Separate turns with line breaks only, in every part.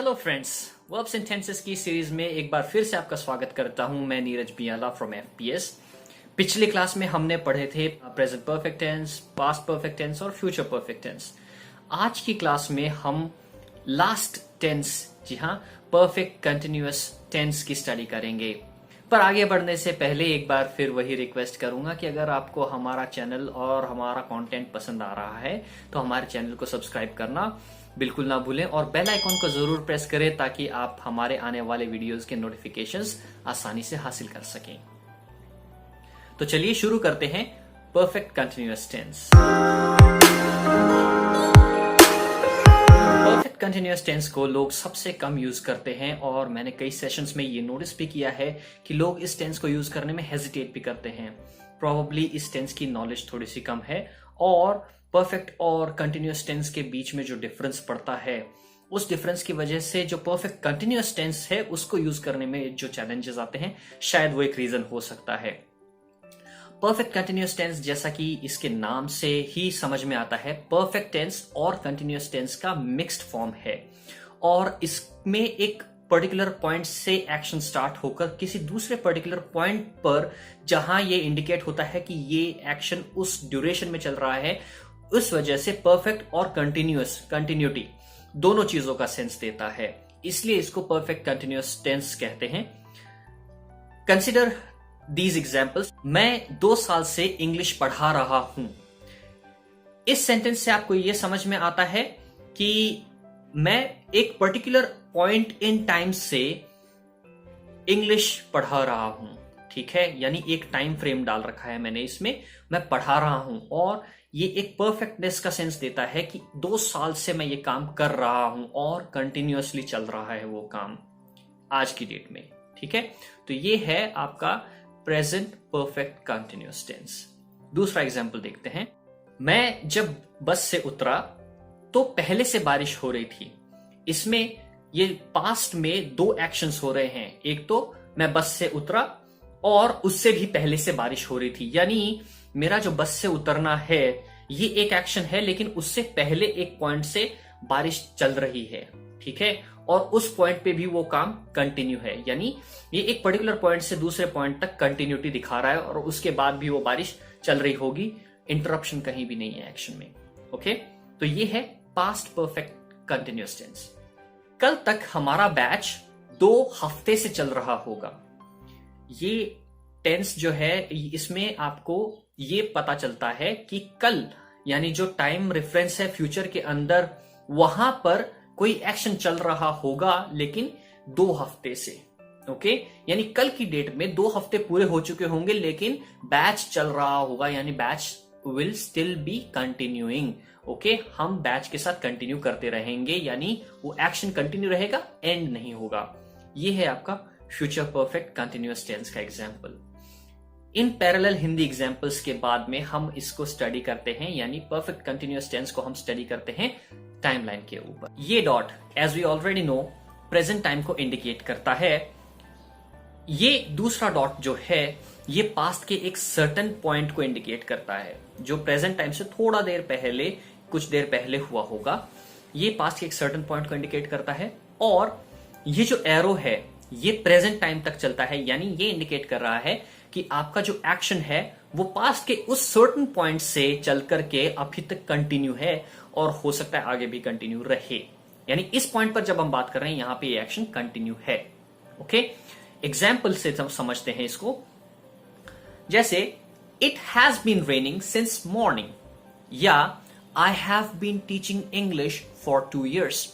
Hello friends, verbs and tenses की series में एक बार फिर से आपका स्वागत करता हूं। मैं नीरज बियाला फ्रॉम एफपीएस। पिछले क्लास में हमने पढ़े थे present perfect tense, past perfect tense और फ्यूचर परफेक्ट टेंस। आज की क्लास में हम लास्ट टेंस, जी हाँ, परफेक्ट कंटिन्यूअस टेंस की स्टडी करेंगे। पर आगे बढ़ने से पहले एक बार फिर वही रिक्वेस्ट करूंगा कि अगर आपको हमारा चैनल और हमारा कंटेंट पसंद आ रहा है तो हमारे चैनल को सब्सक्राइब करना बिल्कुल ना भूलें और बेल आइकॉन को जरूर प्रेस करें ताकि आप हमारे आने वाले वीडियोस के नोटिफिकेशंस आसानी से हासिल कर सकें। तो चलिए शुरू करते हैं perfect continuous tense. Perfect continuous tense को लोग सबसे कम यूज करते हैं और मैंने कई सेशंस में ये नोटिस भी किया है कि लोग इस टेंस को यूज करने में हेजिटेट भी करते हैं। प्रोबेबली इस टेंस की नॉलेज थोड़ी सी कम है और परफेक्ट और कंटिन्यूअस टेंस के बीच में जो डिफरेंस पड़ता है, उस डिफरेंस की वजह से जो परफेक्ट कंटिन्यूअस टेंस है उसको यूज करने में जो चैलेंजेस आते हैं, शायद वो एक रीजन हो सकता है। परफेक्ट कंटिन्यूअस टेंस, जैसा कि इसके नाम से ही समझ में आता है, परफेक्ट टेंस और कंटिन्यूअस टेंस का मिक्स्ड फॉर्म है और इसमें एक पर्टिकुलर पॉइंट से एक्शन स्टार्ट होकर किसी दूसरे पर्टिकुलर पॉइंट पर जहां ये इंडिकेट होता है कि ये एक्शन उस ड्यूरेशन में चल रहा है, उस वजह से परफेक्ट और कंटिन्यूटी दोनों चीजों का सेंस देता है। इसलिए इसको परफेक्ट कंटिन्यूअस टेंस कहते हैं। Consider these examples. मैं 2 साल से इंग्लिश पढ़ा रहा हूं। इस सेंटेंस से आपको यह समझ में आता है कि मैं एक पर्टिकुलर पॉइंट इन टाइम से इंग्लिश पढ़ा रहा हूं, ठीक है। यानी एक टाइम फ्रेम डाल रखा है मैंने इसमें, मैं पढ़ा रहा हूं और ये एक परफेक्टनेस का सेंस देता है कि 2 साल से मैं ये काम कर रहा हूं और कंटिन्यूअसली चल रहा है वो काम आज की डेट में, ठीक है। तो ये है आपका प्रेजेंट परफेक्ट कंटिन्यूअस टेंस। दूसरा एग्जांपल देखते हैं। मैं जब बस से उतरा तो पहले से बारिश हो रही थी। इसमें ये पास्ट में 2 एक्शंस हो रहे हैं। एक तो मैं बस से उतरा और उससे भी पहले से बारिश हो रही थी, यानी मेरा जो बस से उतरना है ये एक एक्शन है, लेकिन उससे पहले एक पॉइंट से बारिश चल रही है, ठीक है। और उस पॉइंट पे भी वो काम कंटिन्यू है, यानी ये एक पर्टिकुलर पॉइंट से दूसरे पॉइंट तक कंटिन्यूटी दिखा रहा है और उसके बाद भी वो बारिश चल रही होगी। इंटरप्शन कहीं भी नहीं है एक्शन में, ओके। तो ये है पास्ट परफेक्ट कंटिन्यूअस टेंस। कल तक हमारा बैच 2 हफ्ते से चल रहा होगा। ये टेंस जो है, इसमें आपको ये पता चलता है कि कल, यानी जो टाइम रेफरेंस है फ्यूचर के अंदर, वहां पर कोई एक्शन चल रहा होगा लेकिन 2 हफ्ते से, ओके। यानी कल की डेट में 2 हफ्ते पूरे हो चुके होंगे लेकिन बैच चल रहा होगा, यानी batch will still be continuing, okay. हम बैच के साथ कंटिन्यू करते रहेंगे, यानी वो एक्शन कंटिन्यू रहेगा, एंड नहीं होगा। ये है आपका फ्यूचर परफेक्ट कंटिन्यूअस टेंस का example. In parallel Hindi examples के बाद में हम इसको स्टडी करते हैं, यानी परफेक्ट कंटिन्यूअस टेंस को हम स्टडी करते हैं टाइमलाइन के ऊपर। ये dot, as we already know, present time को इंडिकेट करता है। ये दूसरा डॉट जो है ये पास्ट के एक सर्टेन पॉइंट को इंडिकेट करता है जो प्रेजेंट टाइम से थोड़ा देर पहले, कुछ देर पहले हुआ होगा। ये पास्ट के एक सर्टेन पॉइंट को इंडिकेट करता है और ये जो एरो है ये प्रेजेंट टाइम तक चलता है, यानी ये इंडिकेट कर रहा है कि आपका जो एक्शन है वो पास्ट के उस सर्टेन पॉइंट से चल करके अभी तक कंटिन्यू है और हो सकता है आगे भी कंटिन्यू रहे। यानी इस पॉइंट पर जब हम बात कर रहे हैं यहां पे ये एक्शन कंटिन्यू है, ओके। एग्जाम्पल से समझते हैं इसको। जैसे it has been raining since morning, या I have been teaching English for 2 years।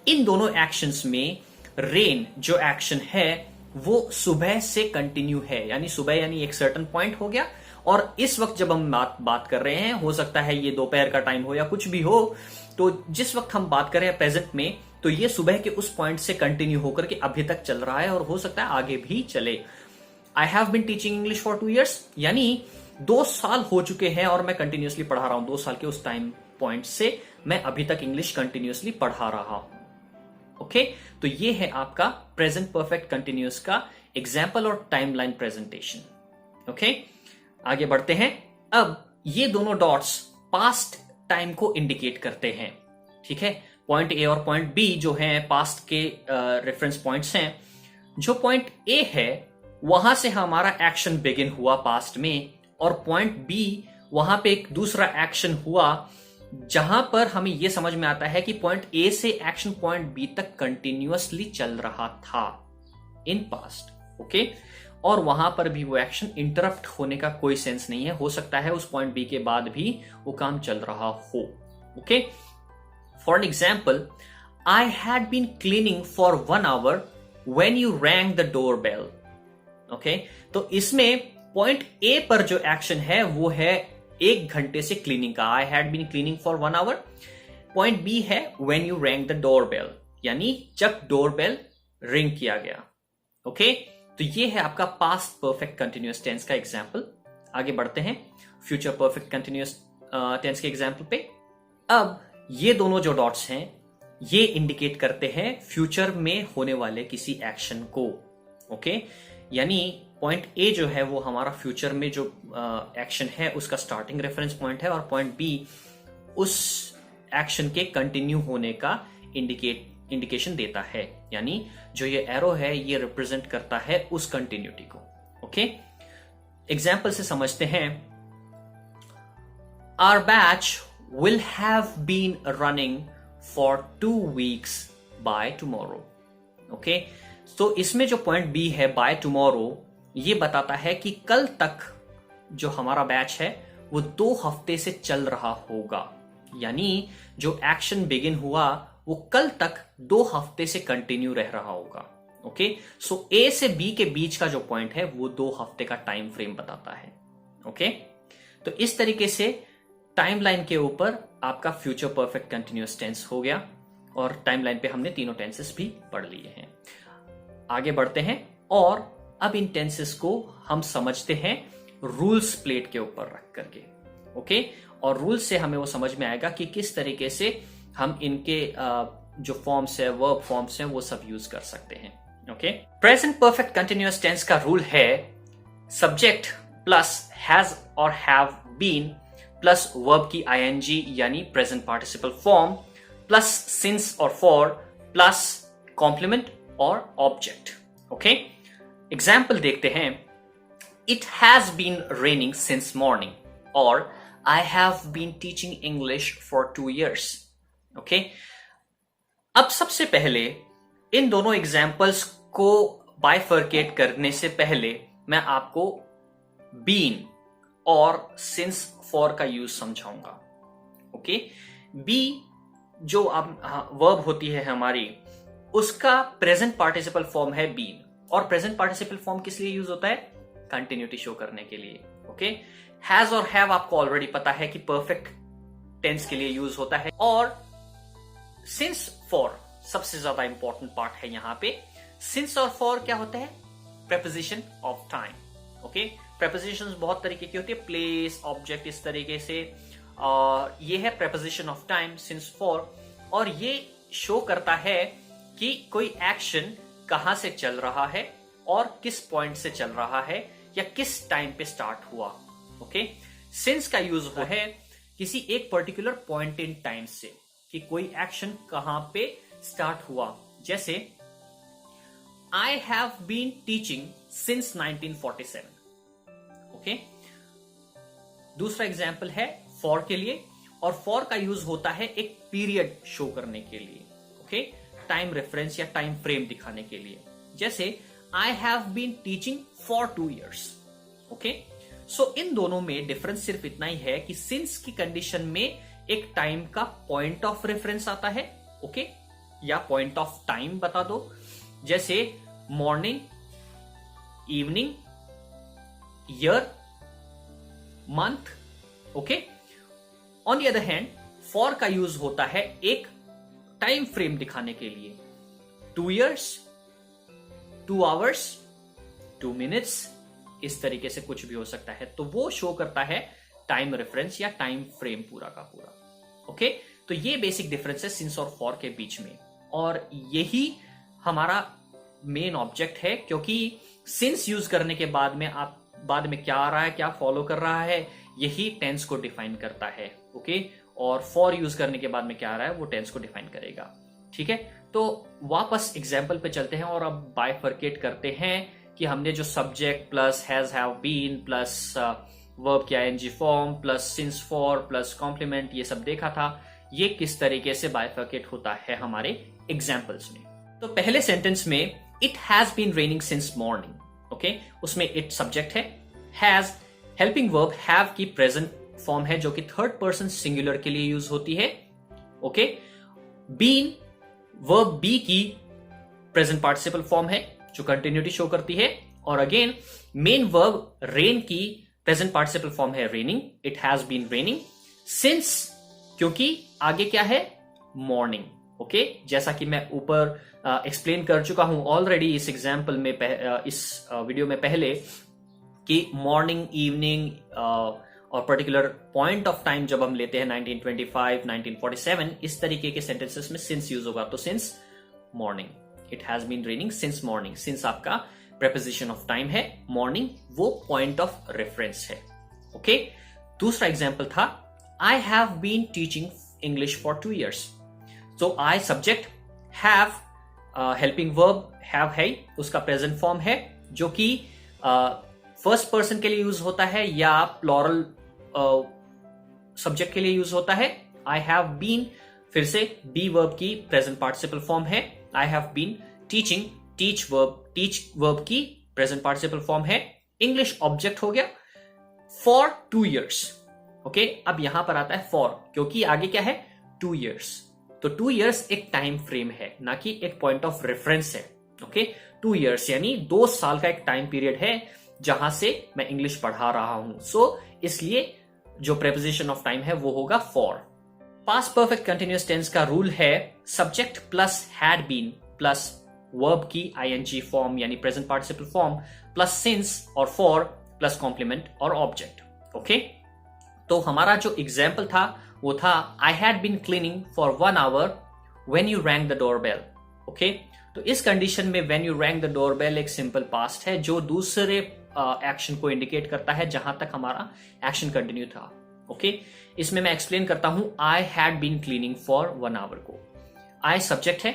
इन दोनों एक्शंस में रेन जो एक्शन है वो सुबह से कंटिन्यू है, यानी सुबह यानी एक सर्टेन पॉइंट हो गया। और इस वक्त जब हम बात कर रहे हैं, हो सकता है ये दोपहर का टाइम हो या कुछ भी हो, तो जिस वक्त हम बात कर रहे हैं प्रेजेंट में, तो ये सुबह के उस पॉइंट से कंटिन्यू होकर के अभी तक चल रहा है और हो सकता है आगे भी चले। I have been teaching English for 2 years, यानी 2 साल हो चुके हैं और मैं कंटिन्यूअसली पढ़ा रहा हूं। 2 साल के उस टाइम पॉइंट से मैं अभी तक इंग्लिश कंटिन्यूअसली पढ़ा रहा हूं, ओके। तो ये है आपका प्रेजेंट परफेक्ट कंटिन्यूअस का एग्जाम्पल और टाइमलाइन प्रेजेंटेशन, ओके। आगे बढ़ते हैं। अब ये दोनों डॉट्स पास्ट टाइम को इंडिकेट करते हैं, ठीक है। पॉइंट ए और पॉइंट बी जो है पास्ट के रेफरेंस पॉइंट्स हैं। जो पॉइंट ए है वहां से हमारा एक्शन बिगिन हुआ पास्ट में, और पॉइंट बी वहां पे एक दूसरा एक्शन हुआ जहां पर हमें यह समझ में आता है कि पॉइंट ए से एक्शन पॉइंट बी तक कंटिन्यूअसली चल रहा था इन पास्ट। ओके, और वहां पर भी वो एक्शन इंटरप्ट होने का कोई सेंस नहीं है। हो सकता है उस पॉइंट बी के बाद भी वो काम चल रहा हो। Okay, for an example, I had been cleaning for 1 hour when you rang the door bell. Okay, तो इसमें पॉइंट ए पर जो एक्शन है वो है 1 घंटे से क्लीनिंग का, I had been cleaning for 1 hour। Point B है when you rang the door bell, यानी जब डोर बेल रिंग किया गया। ओके, तो ये है आपका पास्ट परफेक्ट कंटिन्यूअस टेंस का एग्जाम्पल। आगे बढ़ते हैं फ्यूचर परफेक्ट कंटिन्यूअस टेंस के एग्जाम्पल पे। अब ये दोनों जो डॉट्स हैं ये इंडिकेट करते हैं फ्यूचर में होने वाले किसी एक्शन को। ओके, यानी पॉइंट ए जो है वो हमारा फ्यूचर में जो एक्शन है उसका स्टार्टिंग रेफरेंस पॉइंट है, और पॉइंट बी उस एक्शन के कंटिन्यू होने का इंडिकेशन देता है। यानी जो ये एरो है ये रिप्रेजेंट करता है उस कंटिन्यूटी को। ओके, एग्जाम्पल से समझते हैं। Our batch will have been running for 2 weeks by tomorrow. Okay, तो इसमें जो पॉइंट बी है बाय टुमारो, ये बताता है कि कल तक जो हमारा बैच है वो 2 हफ्ते से चल रहा होगा। यानी जो एक्शन बिगिन हुआ वो कल तक 2 हफ्ते से कंटिन्यू रह रहा होगा। ओके, सो ए से बी के बीच का जो पॉइंट है वो 2 हफ्ते का टाइम फ्रेम बताता है। ओके, तो इस तरीके से टाइमलाइन के ऊपर आपका फ्यूचर परफेक्ट कंटिन्यूअस टेंस हो गया, और टाइमलाइन पे हमने तीनों टेंसेस भी पढ़ लिए हैं। आगे बढ़ते हैं और अब इन टेंसेस को हम समझते हैं रूल्स प्लेट के ऊपर रख करके। ओके, और रूल्स से हमें वो समझ में आएगा कि किस तरीके से हम इनके जो फॉर्म्स है, वर्ब फॉर्म्स हैं, वो सब यूज कर सकते हैं। Okay, present perfect continuous tense का रूल है सब्जेक्ट प्लस हैज और हैव बीन प्लस वर्ब की आईएनजी यानी present participle form plus since और फॉर प्लस कॉम्प्लीमेंट और ऑब्जेक्ट। ओके, एग्जाम्पल देखते हैं। It has been raining since morning, और I have been teaching English for 2 years। Okay, अब सबसे पहले इन दोनों एग्जाम्पल्स को बाइफर्केट करने से पहले मैं आपको बीन और सिंस फॉर का यूज समझाऊंगा। ओके, बी जो अब वर्ब होती है हमारी, उसका प्रेजेंट पार्टिसिपल फॉर्म है बीन, और प्रेजेंट पार्टिसिपल फॉर्म किस लिए यूज होता है? कंटिन्यूटी शो करने के लिए। ओके, हैज और हैव आपको ऑलरेडी पता है कि परफेक्ट टेंस के लिए यूज होता है, और सिंस फॉर सबसे ज्यादा इंपॉर्टेंट पार्ट है यहां पे। सिंस और फॉर क्या होता है? Preposition of time. Okay, prepositions बहुत तरीके की होती है, प्लेस, ऑब्जेक्ट, इस तरीके से। ये है preposition of time, since for, और ये शो करता है कि कोई एक्शन कहां से चल रहा है और किस पॉइंट से चल रहा है या किस टाइम पे स्टार्ट हुआ। ओके, सिंस का यूज है किसी एक पर्टिकुलर पॉइंट इन टाइम से, कि कोई एक्शन कहां पे स्टार्ट हुआ। जैसे I have been teaching since 1947। Okay, दूसरा एग्जाम्पल है फॉर के लिए, और फॉर का यूज होता है एक पीरियड शो करने के लिए। ओके, टाइम रेफरेंस या टाइम फ्रेम दिखाने के लिए। जैसे I have been teaching for 2 years। Okay, so इन दोनों में डिफरेंस सिर्फ इतना ही है कि सिंस की कंडीशन में एक टाइम का पॉइंट ऑफ रेफरेंस आता है। ओके, या पॉइंट ऑफ टाइम बता दो, जैसे morning, evening, year, month. Okay, on the other hand for का यूज होता है एक टाइम फ्रेम दिखाने के लिए। 2 years, 2 hours, 2 minutes, इस तरीके से कुछ भी हो सकता है। तो वो शो करता है टाइम रेफरेंस या टाइम फ्रेम पूरा का पूरा। ओके, तो ये बेसिक डिफरेंस है सिंस और फॉर के बीच में, और यही हमारा मेन ऑब्जेक्ट है, क्योंकि सिंस यूज करने के बाद में क्या आ रहा है, क्या फॉलो कर रहा है, यही टेंस को डिफाइन करता है। ओके, और फॉर यूज करने के बाद में क्या आ रहा है वो टेंस को डिफाइन करेगा। ठीक है, तो वापस एग्जाम्पल पे चलते हैं और अब बाइफर्केट करते हैं कि हमने जो subject plus has have been plus verb की ING form plus since for plus complement ये सब देखा था, ये किस तरीके से बाइफर्केट होता है हमारे एग्जाम्पल्स में। तो पहले सेंटेंस में it has been raining since morning, okay, उसमें इट सब्जेक्ट है, हैज हेल्पिंग वर्ब हैव की प्रेजेंट फॉर्म है जो कि थर्ड पर्सन सिंगुलर के लिए यूज होती है, ओके, बीन वर्ब बी की प्रेजेंट पार्टिसिपल फॉर्म है जो कंटिन्यूटी शो करती है, और अगेन मेन वर्ब रेन की प्रेजेंट पार्टिसिपल फॉर्म है raining, it has been raining since, क्योंकि आगे क्या है मॉर्निंग, ओके, जैसा कि मैं ऊपर एक्सप्लेन कर चुका हूं ऑलरेडी इस एग्जाम्पल में इस वीडियो में पहले कि मॉर्निंग इवनिंग और पर्टिकुलर पॉइंट ऑफ टाइम जब हम लेते हैं 1925 1947 इस तरीके के सेंटेंसेस में सिंस यूज होगा, तो since morning, it has been raining since morning, since आपका प्रेपोजिशन ऑफ टाइम है, मॉर्निंग वो पॉइंट ऑफ रेफरेंस है, ओके। दूसरा एग्जाम्पल था I have been teaching English for 2 years, तो I subject, have helping verb have है, उसका present form है जो कि फर्स्ट पर्सन के लिए यूज होता है या प्लूरल सब्जेक्ट के लिए यूज होता है। आई हैव बीन फिर से बी वर्ब की प्रेजेंट पार्टिसिपल फॉर्म है, I have been teaching, teach verb की प्रेजेंट पार्टिसिपल फॉर्म है, इंग्लिश ऑब्जेक्ट हो गया, फॉर 2 years, ओके। अब यहां पर आता है फॉर, क्योंकि आगे क्या है 2 years, तो 2 years एक टाइम फ्रेम है ना कि एक पॉइंट ऑफ रेफरेंस है, ओके। 2 years यानी 2 साल का एक टाइम पीरियड है जहां से मैं इंग्लिश पढ़ा रहा हूं, सो इसलिए जो प्रेपोजिशन ऑफ टाइम है वो होगा for. Past perfect continuous tense का रूल है subject plus had been plus verb की आईएनजी फॉर्म यानी present participle form plus since और फॉर प्लस कॉम्प्लीमेंट और ऑब्जेक्ट, ओके। तो हमारा जो एग्जाम्पल था वो था I had been cleaning for 1 hour when you rang the doorbell, okay. तो इस कंडीशन में when you rang the doorbell एक सिंपल पास्ट है जो दूसरे एक्शन को इंडिकेट करता है जहां तक हमारा एक्शन कंटिन्यू था, ओके। इसमें मैं एक्सप्लेन करता हूं I had been cleaning for 1 hour को, आई सब्जेक्ट है,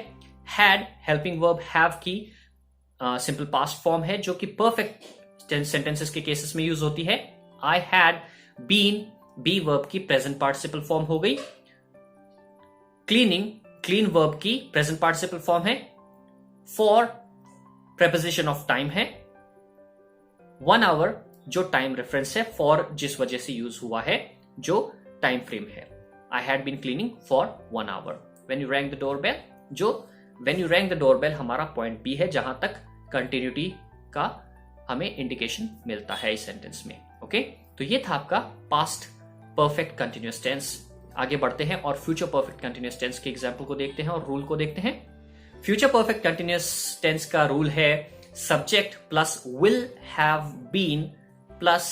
हैड हेल्पिंग वर्ब हैव की सिंपल पास्ट फॉर्म है जो कि परफेक्ट सेंटेंसेस के केसेस में यूज होती है, I had been be verb की प्रेजेंट पार्टिसिपल फॉर्म हो गई, क्लीनिंग क्लीन वर्ब की प्रेजेंट पार्टिसिपल फॉर्म है, फॉर प्रेपोजिशन ऑफ टाइम है, 1 hour जो टाइम रेफरेंस है, फॉर जिस वजह से यूज हुआ है जो टाइम फ्रेम है, I had been cleaning for 1 hour when you rang the doorbell, जो when you rang the doorbell हमारा पॉइंट बी है जहां तक कंटिन्यूटी का हमें इंडिकेशन मिलता है इस सेंटेंस में, ओके। तो ये था आपका पास्ट परफेक्ट कंटिन्यूअस टेंस। आगे बढ़ते हैं और फ्यूचर परफेक्ट कंटिन्यूअस टेंस के एग्जाम्पल को देखते हैं और रूल को देखते हैं। फ्यूचर परफेक्ट कंटिन्यूअस टेंस का रूल है subject plus will have been plus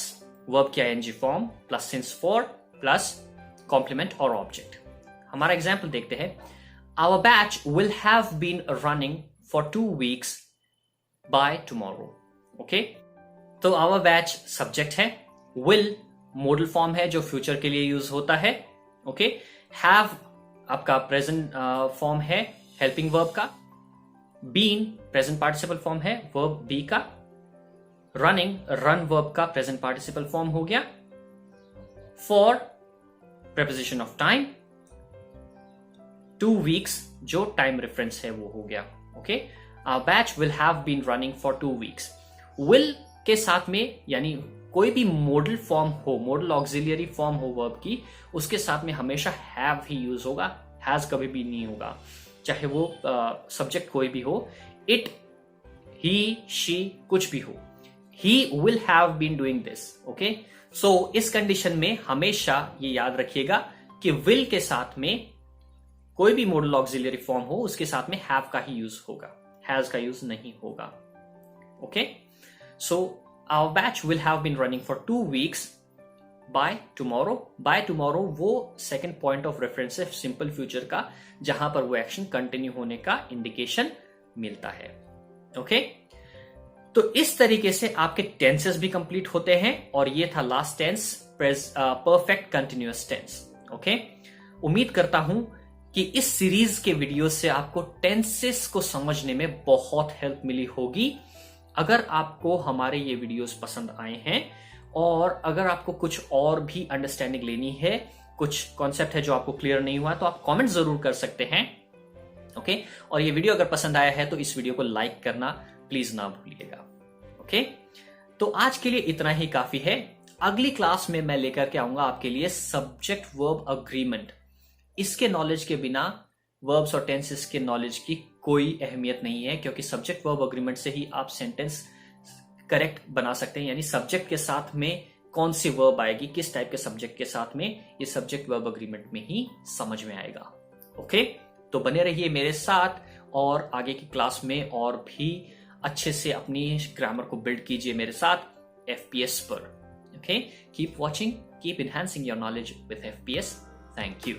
verb की ING form plus since for plus complement और ऑब्जेक्ट। हमारा एग्जाम्पल देखते हैं our batch will have been running for 2 weeks by tomorrow, okay. तो our batch subject है, will modal form है जो future के लिए यूज होता है, ओके। हैव आपका प्रेजेंट फॉर्म है हेल्पिंग वर्ब का, बीन प्रेजेंट पार्टिसिपल फॉर्म है वर्ब बी का, रनिंग रन वर्ब का प्रेजेंट पार्टिसिपल फॉर्म हो गया, for preposition of time, 2 weeks जो टाइम रेफरेंस है वो हो गया, okay. Our batch will have been running for 2 weeks। Will के साथ में यानी कोई भी मॉडल फॉर्म हो, मॉडल ऑक्सिलियरी फॉर्म हो वर्ब की, उसके साथ में हमेशा हैव ही यूज होगा, हैज कभी भी नहीं होगा, चाहे वो सब्जेक्ट कोई भी हो, इट ही शी कुछ भी हो, he will have been doing this, okay. So इस कंडीशन में हमेशा ये याद रखिएगा कि विल के साथ में कोई भी मॉडल ऑक्सिलियरी फॉर्म हो उसके साथ में हैव का ही यूज होगा, हैज का यूज नहीं होगा, okay. So our batch will have been running for 2 weeks by tomorrow। by tomorrow वो सेकेंड पॉइंट ऑफ रेफरेंस है सिंपल फ्यूचर का जहां पर वो एक्शन कंटिन्यू होने का इंडिकेशन मिलता है, ओके। तो इस तरीके से आपके टेंसेस भी कंप्लीट होते हैं और ये था last tense perfect continuous tense, okay. उम्मीद करता हूं कि इस सीरीज के वीडियो से आपको टेंसेस को समझने में बहुत हेल्प मिली होगी। अगर आपको हमारे ये वीडियोस पसंद आए हैं और अगर आपको कुछ और भी अंडरस्टैंडिंग लेनी है, कुछ कॉन्सेप्ट है जो आपको क्लियर नहीं हुआ, तो आप कमेंट जरूर कर सकते हैं। ओके, और ये वीडियो अगर पसंद आया है तो इस वीडियो को लाइक करना प्लीज ना भूलिएगा। ओके, तो आज के लिए इतना ही काफी है। अगली क्लास में मैं लेकर के आऊंगा आपके लिए सब्जेक्ट वर्ब अग्रीमेंट। इसके नॉलेज के बिना वर्ब्स और टेंसेस के नॉलेज की कोई अहमियत नहीं है, क्योंकि सब्जेक्ट वर्ब अग्रीमेंट से ही आप सेंटेंस करेक्ट बना सकते हैं, यानी सब्जेक्ट के साथ में कौन सी वर्ब आएगी, किस टाइप के सब्जेक्ट के साथ में, ये सब्जेक्ट वर्ब अग्रीमेंट में ही समझ में आएगा। ओके, तो बने रहिए मेरे साथ और आगे की क्लास में और भी अच्छे से अपनी ग्रामर को बिल्ड कीजिए मेरे साथ एफपीएस पर। Okay, keep watching, keep enhancing your knowledge with FPS. Thank you.